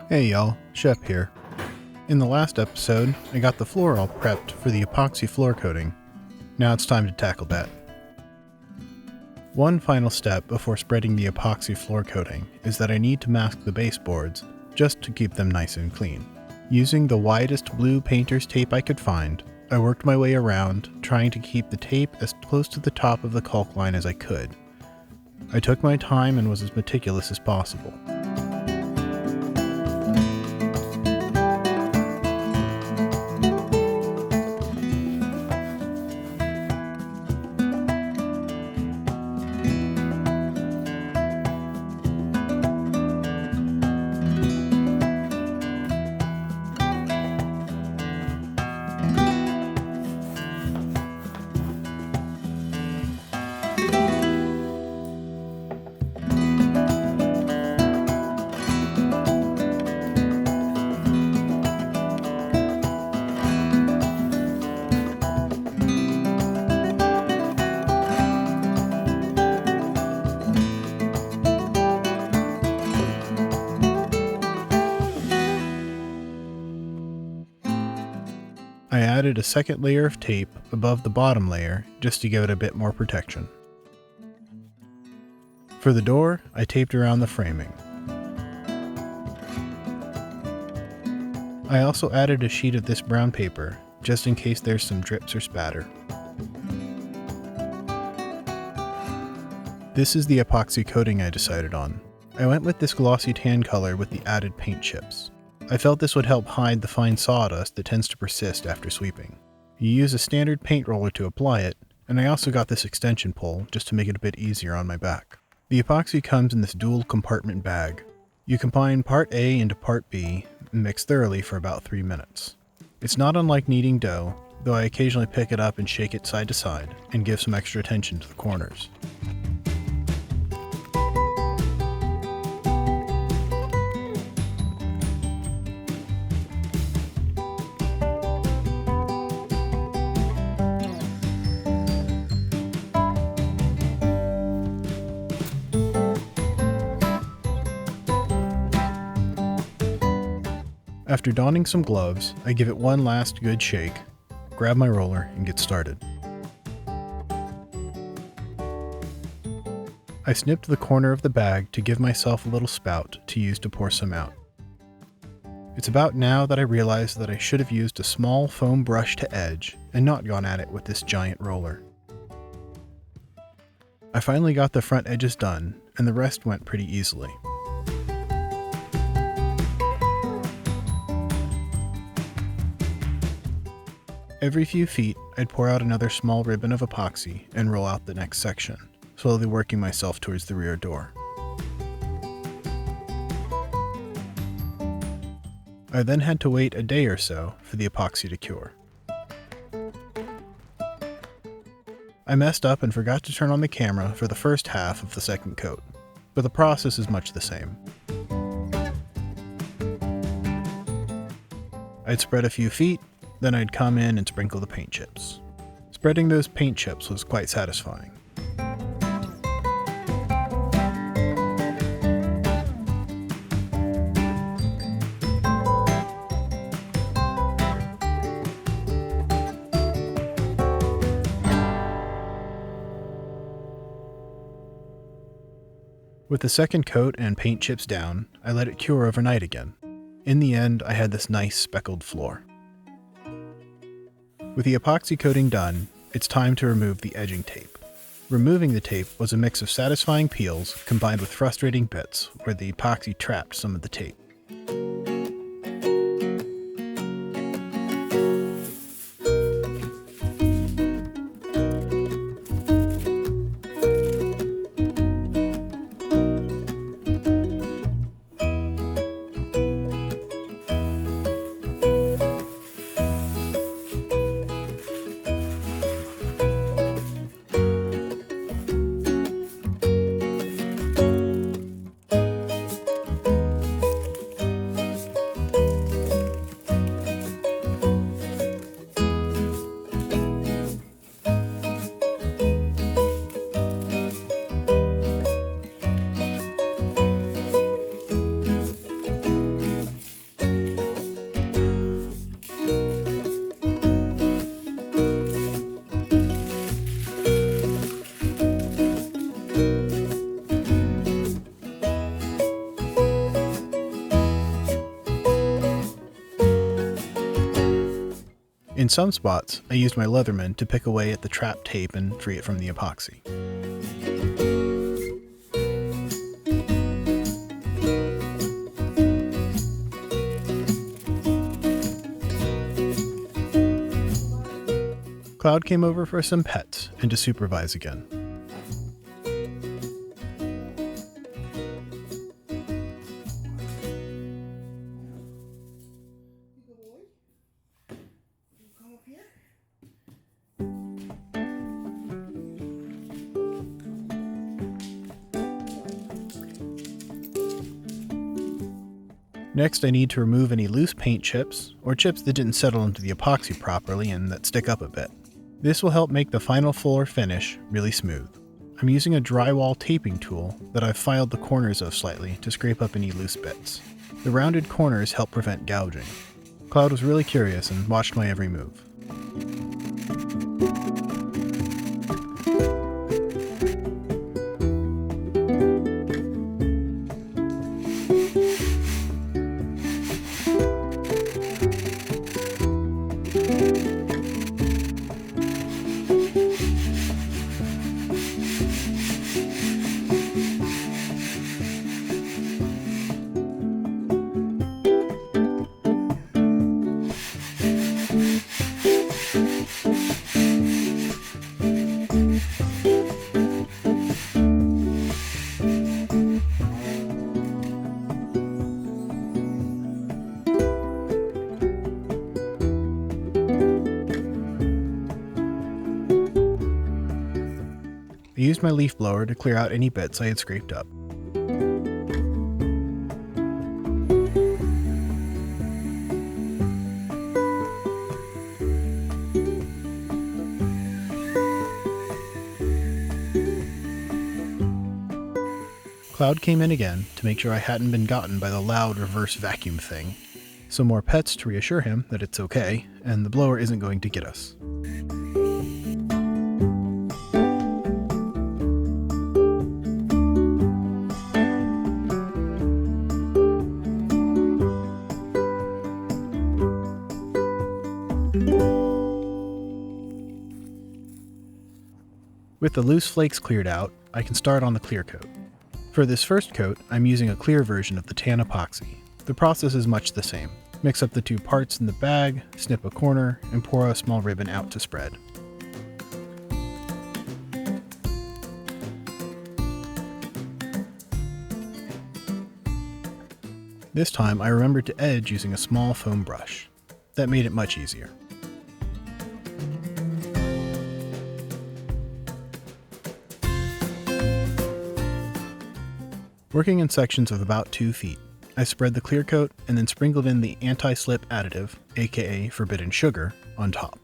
Hey y'all, Shep here. In the last episode, I got the floor all prepped for the epoxy floor coating. Now it's time to tackle that. One final step before spreading the epoxy floor coating is that I need to mask the baseboards just to keep them nice and clean. Using the widest blue painter's tape I could find, I worked my way around, trying to keep the tape as close to the top of the caulk line as I could. I took my time and was as meticulous as possible. I added a second layer of tape above the bottom layer just to give it a bit more protection. For the door, I taped around the framing. I also added a sheet of this brown paper just in case there's some drips or spatter. This is the epoxy coating I decided on. I went with this glossy tan color with the added paint chips. I felt this would help hide the fine sawdust that tends to persist after sweeping. You use a standard paint roller to apply it, and I also got this extension pole just to make it a bit easier on my back. The epoxy comes in this dual compartment bag. You combine part A into part B and mix thoroughly for about 3 minutes. It's not unlike kneading dough, though I occasionally pick it up and shake it side to side and give some extra attention to the corners. After donning some gloves, I give it one last good shake, grab my roller, and get started. I snipped the corner of the bag to give myself a little spout to use to pour some out. It's about now that I realize that I should have used a small foam brush to edge and not gone at it with this giant roller. I finally got the front edges done, and the rest went pretty easily. Every few feet, I'd pour out another small ribbon of epoxy and roll out the next section, slowly working myself towards the rear door. I then had to wait a day or so for the epoxy to cure. I messed up and forgot to turn on the camera for the first half of the second coat, but the process is much the same. I'd spread a few feet, then I'd come in and sprinkle the paint chips. Spreading those paint chips was quite satisfying. With the second coat and paint chips down, I let it cure overnight again. In the end, I had this nice speckled floor. With the epoxy coating done, it's time to remove the edging tape. Removing the tape was a mix of satisfying peels combined with frustrating bits where the epoxy trapped some of the tape. In some spots, I used my Leatherman to pick away at the trapped tape and free it from the epoxy. Cloud came over for some pets and to supervise again. Next, I need to remove any loose paint chips, or chips that didn't settle into the epoxy properly and that stick up a bit. This will help make the final floor finish really smooth. I'm using a drywall taping tool that I've filed the corners of slightly to scrape up any loose bits. The rounded corners help prevent gouging. Cloud was really curious and watched my every move. I used my leaf blower to clear out any bits I had scraped up. Cloud came in again to make sure I hadn't been gotten by the loud reverse vacuum thing. Some more pets to reassure him that it's okay, and the blower isn't going to get us. With the loose flakes cleared out, I can start on the clear coat. For this first coat, I'm using a clear version of the tan epoxy. The process is much the same. Mix up the two parts in the bag, snip a corner, and pour a small ribbon out to spread. This time I remembered to edge using a small foam brush. That made it much easier. Working in sections of about 2 feet, I spread the clear coat and then sprinkled in the anti-slip additive, aka forbidden sugar, on top.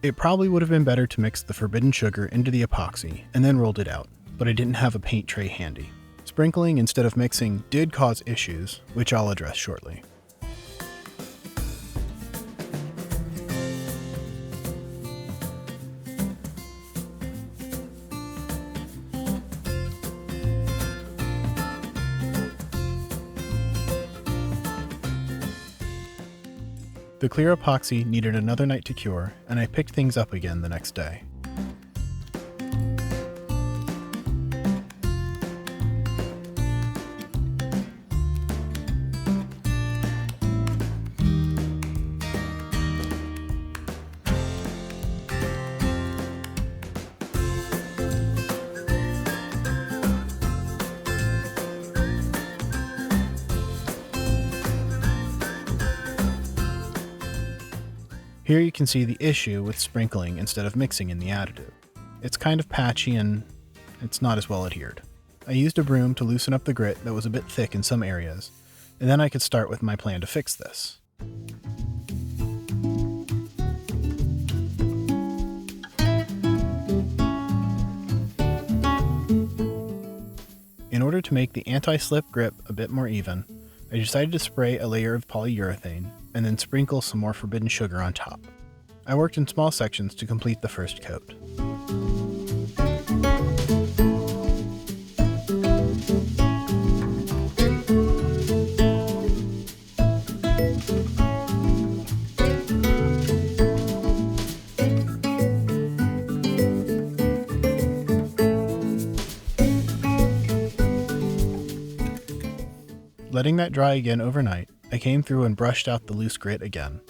It probably would have been better to mix the forbidden sugar into the epoxy and then rolled it out, but I didn't have a paint tray handy. Sprinkling instead of mixing did cause issues, which I'll address shortly. The clear epoxy needed another night to cure, and I picked things up again the next day. Here you can see the issue with sprinkling instead of mixing in the additive. It's kind of patchy and it's not as well adhered. I used a broom to loosen up the grit that was a bit thick in some areas, and then I could start with my plan to fix this. In order to make the anti-slip grip a bit more even, I decided to spray a layer of polyurethane and then sprinkle some more forbidden sugar on top. I worked in small sections to complete the first coat. Letting that dry again overnight, I came through and brushed out the loose grit again.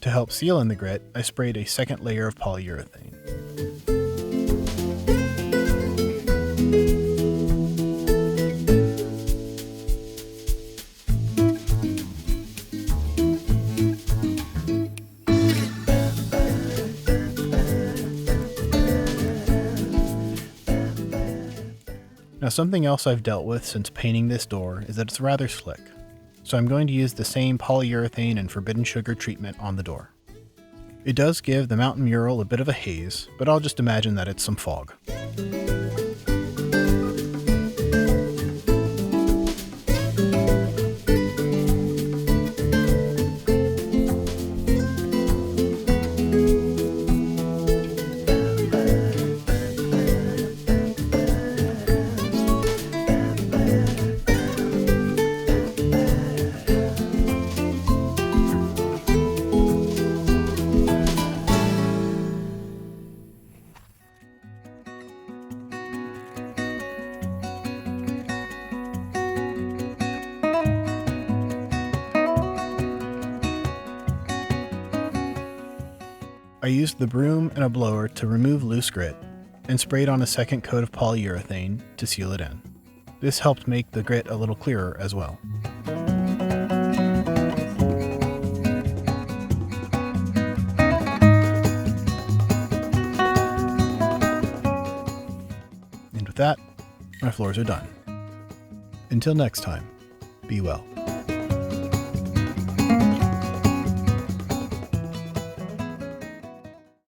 To help seal in the grit, I sprayed a second layer of polyurethane. Now, something else I've dealt with since painting this door is that it's rather slick, so I'm going to use the same polyurethane and forbidden sugar treatment on the door. It does give the mountain mural a bit of a haze, but I'll just imagine that it's some fog. I used the broom and a blower to remove loose grit and sprayed on a second coat of polyurethane to seal it in. This helped make the grit a little clearer as well. And with that, my floors are done. Until next time, be well.